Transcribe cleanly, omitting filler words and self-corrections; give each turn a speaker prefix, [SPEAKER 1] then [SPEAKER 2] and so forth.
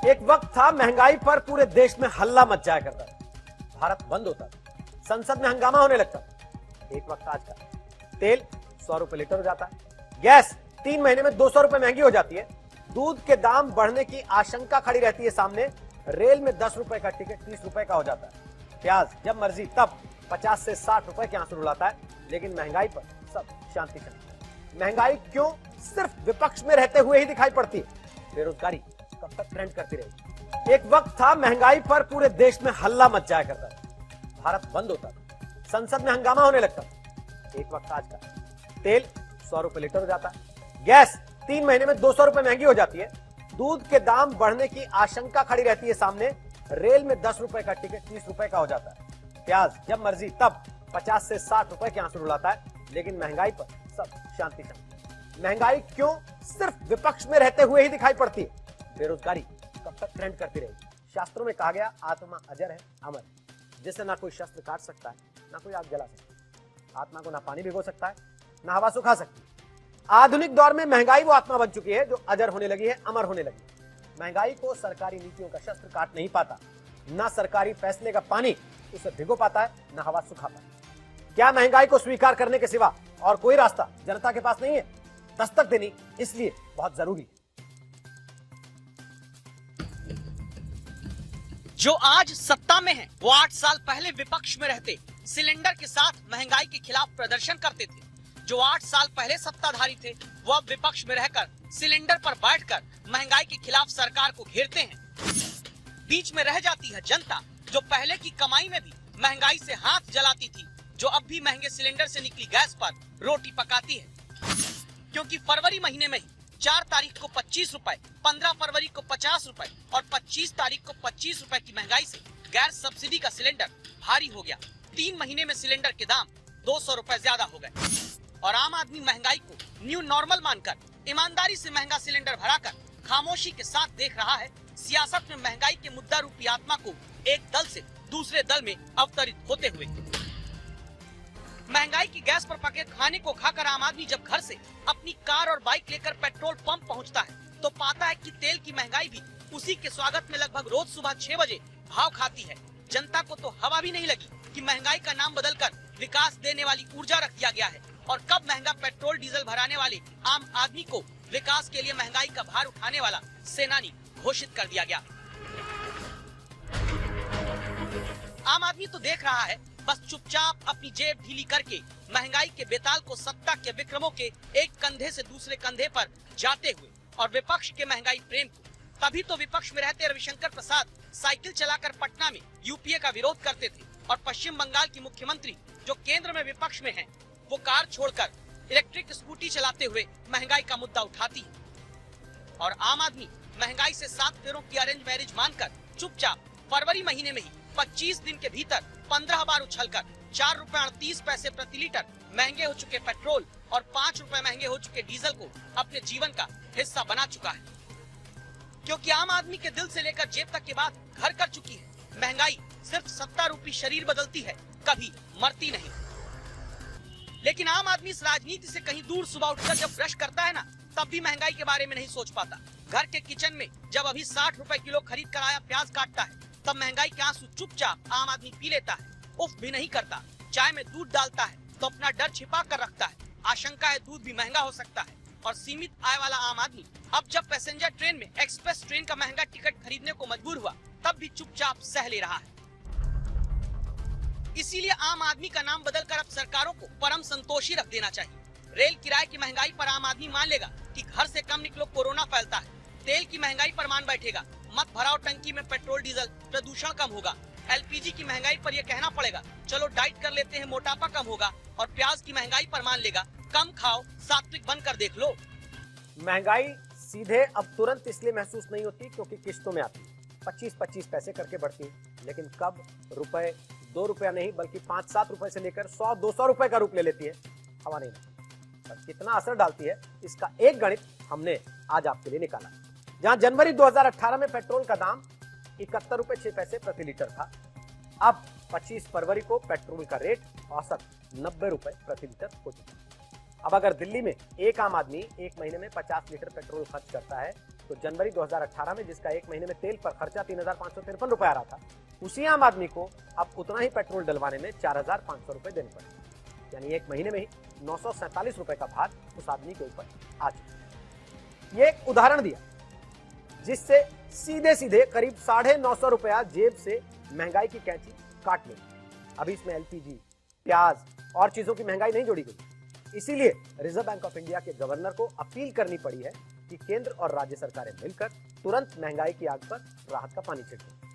[SPEAKER 1] एक वक्त था महंगाई पर पूरे देश में हल्ला मच जाया करता था। भारत बंद होता था, संसद में हंगामा होने लगता था। एक वक्त आज का तेल 100 रुपए लीटर हो जाता है, गैस 3 महीने में 200 रुपए महंगी हो जाती है, दूध के दाम बढ़ने की आशंका खड़ी रहती है सामने, रेल में 10 रुपए का टिकट 30 रुपए का हो जाता है, प्याज जब मर्जी तब 50 से 60 रुपए के आंसू रुलाता है, लेकिन महंगाई पर सब शांति शांति। महंगाई क्यों सिर्फ विपक्ष में रहते हुए ही दिखाई पड़ती है? बेरोजगारी कब तक ट्रेंड करती रहेगी? एक वक्त था महंगाई पर पूरे देश में हल्ला मच जाया करता था। भारत बंद होता था, संसद में हंगामा होने लगता था। एक वक्त आज का तेल 100 रुपए लीटर हो जाता है, गैस 3 महीने में 200 रुपए महंगी हो जाती है, दूध के दाम बढ़ने की आशंका खड़ी रहती है सामने, रेल में 10 रुपए का टिकट 30 रुपए का हो जाता है, प्याज जब मर्जी तब 50 से 60 रुपए के आंसू रुलाता है, लेकिन महंगाई पर सब शांति शांति। महंगाई क्यों सिर्फ विपक्ष में रहते हुए ही दिखाई पड़ती है? बेरोजगारी कब तक ट्रेंड करती रहेगी? शास्त्रों में कहा गया आत्मा अजर है, अमर है, जिसे ना कोई शस्त्र काट सकता है, ना कोई आग जला सकता है। आत्मा को ना पानी भिगो सकता है, ना हवा सुखा सकती है। आधुनिक दौर में महंगाई वो आत्मा बन चुकी है जो अजर होने लगी है, अमर होने लगी है। महंगाई को सरकारी नीतियों का शस्त्र काट नहीं पाता, ना सरकारी फैसले का पानी उसे भिगो पाता है, ना हवा सुखा पाता है। क्या महंगाई को स्वीकार करने के सिवा और कोई रास्ता जनता के पास नहीं है? दस्तक देनी इसलिए बहुत जरूरी है।
[SPEAKER 2] जो आज सत्ता में है वो 8 साल पहले विपक्ष में रहते सिलेंडर के साथ महंगाई के खिलाफ प्रदर्शन करते थे। जो 8 साल पहले सत्ताधारी थे वो अब विपक्ष में रहकर सिलेंडर पर बैठकर महंगाई के खिलाफ सरकार को घेरते हैं। बीच में रह जाती है जनता जो पहले की कमाई में भी महंगाई से हाथ जलाती थी, जो अब भी महंगे सिलेंडर से निकली गैस पर रोटी पकाती है। क्योंकि फरवरी महीने में ही 4 तारीख को 25 रुपए, 15 फरवरी को 50 रुपए और 25 तारीख को 25 रुपए की महंगाई से गैस सब्सिडी का सिलेंडर भारी हो गया। 3 महीने में सिलेंडर के दाम 200 रुपए ज्यादा हो गए और आम आदमी महंगाई को न्यू नॉर्मल मानकर ईमानदारी से महंगा सिलेंडर भराकर खामोशी के साथ देख रहा है सियासत में महंगाई के मुद्दा रूपी आत्मा को एक दल से दूसरे दल में अवतरित होते हुए। महंगाई की गैस पर पके खाने को खाकर आम आदमी जब घर से अपनी कार और बाइक लेकर पेट्रोल पंप पहुंचता है तो पाता है कि तेल की महंगाई भी उसी के स्वागत में लगभग रोज सुबह 6 बजे भाव खाती है। जनता को तो हवा भी नहीं लगी कि महंगाई का नाम बदलकर विकास देने वाली ऊर्जा रख दिया गया है और कब महंगा पेट्रोल डीजल भराने वाले आम आदमी को विकास के लिए महंगाई का भार उठाने वाला सेनानी घोषित कर दिया गया। आम आदमी तो देख रहा है बस चुपचाप अपनी जेब ढीली करके महंगाई के बेताल को सत्ता के विक्रमों के एक कंधे से दूसरे कंधे पर जाते हुए और विपक्ष के महंगाई प्रेम को। तभी तो विपक्ष में रहते रविशंकर प्रसाद साइकिल चलाकर पटना में यूपीए का विरोध करते थे और पश्चिम बंगाल की मुख्यमंत्री जो केंद्र में विपक्ष में है वो कार छोड़कर इलेक्ट्रिक स्कूटी चलाते हुए महंगाई का मुद्दा उठाती है। और आम आदमी महंगाई से 7 फेरों की अरेंज मैरिज मानकर चुपचाप फरवरी महीने में ही 25 दिन के भीतर 15 बार उछलकर 4 रुपए 38 पैसे प्रति लीटर महंगे हो चुके पेट्रोल और 5 रुपए महंगे हो चुके डीजल को अपने जीवन का हिस्सा बना चुका है। क्योंकि आम आदमी के दिल से लेकर जेब तक की बात घर कर चुकी है। महंगाई सिर्फ सत्ता रूपी शरीर बदलती है, कभी मरती नहीं। लेकिन आम आदमी इस राजनीति से कहीं दूर सुबह उठकर जब ब्रश करता है ना, तब भी महंगाई के बारे में नहीं सोच पाता। घर के किचन में जब अभी 60 रुपए किलो खरीद कर आया प्याज काटता है, तब महंगाई के आंसू चुपचाप आम आदमी पी लेता है, उफ भी नहीं करता। चाय में दूध डालता है तो अपना डर छिपा कर रखता है, आशंका है दूध भी महंगा हो सकता है। और सीमित आय वाला आम आदमी अब जब पैसेंजर ट्रेन में एक्सप्रेस ट्रेन का महंगा टिकट खरीदने को मजबूर हुआ, तब भी चुपचाप सह ले रहा है। इसीलिए आम आदमी का नाम बदलकर अब सरकारों को परम संतोषी रख देना चाहिए। रेल किराए की महंगाई पर आम आदमी मान लेगा कि घर से कम निकलो कोरोना फैलता है। तेल की महंगाई पर मान बैठेगा मत भराओ टंकी में पेट्रोल डीजल, प्रदूषण कम होगा। एलपीजी की महंगाई पर यह कहना पड़ेगा चलो डाइट कर लेते हैं, मोटापा कम होगा। और प्याज की महंगाई पर मान लेगा कम खाओ, सात्विक बनकर देख लो।
[SPEAKER 1] महंगाई सीधे अब तुरंत इसलिए महसूस नहीं होती क्योंकि किश्तों में आती है, 25-25 पैसे करके बढ़ती है। लेकिन कब रुपए 2 रुपया नहीं बल्कि 5-7 रुपए से लेकर 100-200 रुपए का रूप ले लेती है, हवा नहीं लगती। पर कितना असर डालती है इसका एक गणित हमने आज आपके लिए निकाला। जहां जनवरी 2018 में पेट्रोल का दाम 71 रुपए 6 पैसे प्रति लीटर था, अब 25 फरवरी को पेट्रोल का रेट औसत 90 रुपए प्रति लीटर हो चुका है। अब अगर दिल्ली में एक आम आदमी एक महीने में 50 लीटर पेट्रोल खर्च करता है तो जनवरी 2018 में जिसका एक महीने में तेल पर खर्चा 3,553 रुपए आ रहा था, उसी आम आदमी को अब उतना ही पेट्रोल डलवाने में 4,500 रुपए देने पड़े। यानी एक महीने में ही 947 रुपए का भार उस आदमी के ऊपर आ चुका। ये एक उदाहरण दिया जिससे सीधे सीधे करीब 950 रुपया जेब से महंगाई की कैंची काट लेगी। अभी इसमें एलपीजी, प्याज और चीजों की महंगाई नहीं जोड़ी गई। इसीलिए रिजर्व बैंक ऑफ इंडिया के गवर्नर को अपील करनी पड़ी है कि केंद्र और राज्य सरकारें मिलकर तुरंत महंगाई की आग पर राहत का पानी छिड़कें।